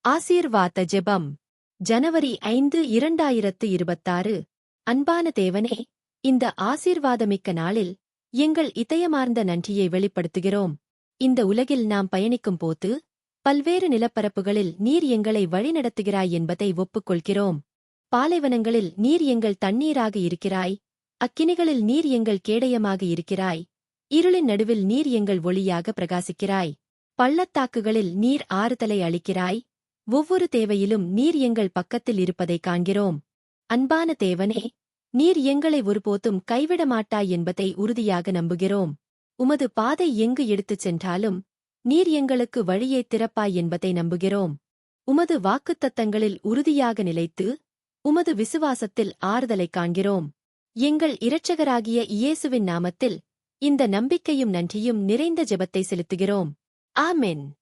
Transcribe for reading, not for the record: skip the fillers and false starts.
ஆசீர்வாத ஜெபம். ஜனவரி 5 2026. அன்பான தேவனே, இந்த ஆசீர்வாதமிக்க நாளில் எங்கள் இதயமார்ந்த நன்றியை வெளிப்படுத்துகிறோம். இந்த உலகில் நாம் பயணிக்கும் போது பல்வேறு நிலப்பரப்புகளில் நீர் எங்களை வழிநடத்துகிறாய் என்பதை ஒப்புக்கொள்கிறோம். பாலைவனங்களில் நீர் எங்கள் தண்ணீராக இருக்கிறாய், அக்கினிகளில் நீர் எங்கள் கேடயமாக இருக்கிறாய், இருளின் நடுவில் நீர் எங்கள் ஒளியாக பிரகாசிக்கிறாய், பள்ளத்தாக்குகளில் நீர் ஆறுதலை அளிக்கிறாய், ஒவ்வொரு தேவையிலும் நீர் எங்கள் பக்கத்தில் இருப்பதைக் காண்கிறோம். அன்பான தேவனே, நீர் எங்களை ஒருபோதும் கைவிட மாட்டாய் என்பதை உறுதியாக நம்புகிறோம். உமது பாதை எங்கு எடுத்துச் சென்றாலும் நீர் எங்களுக்கு வழியை திறப்பாய் என்பதை நம்புகிறோம். உமது வாக்குத்தத்தங்களில் உறுதியாக நிலைத்து உமது விசுவாசத்தில் ஆறுதலைக் காண்கிறோம். எங்கள் இரட்சகராகிய இயேசுவின் நாமத்தில் இந்த நம்பிக்கையும் நன்றியும் நிறைந்த ஜெபத்தை செலுத்துகிறோம். ஆமென்.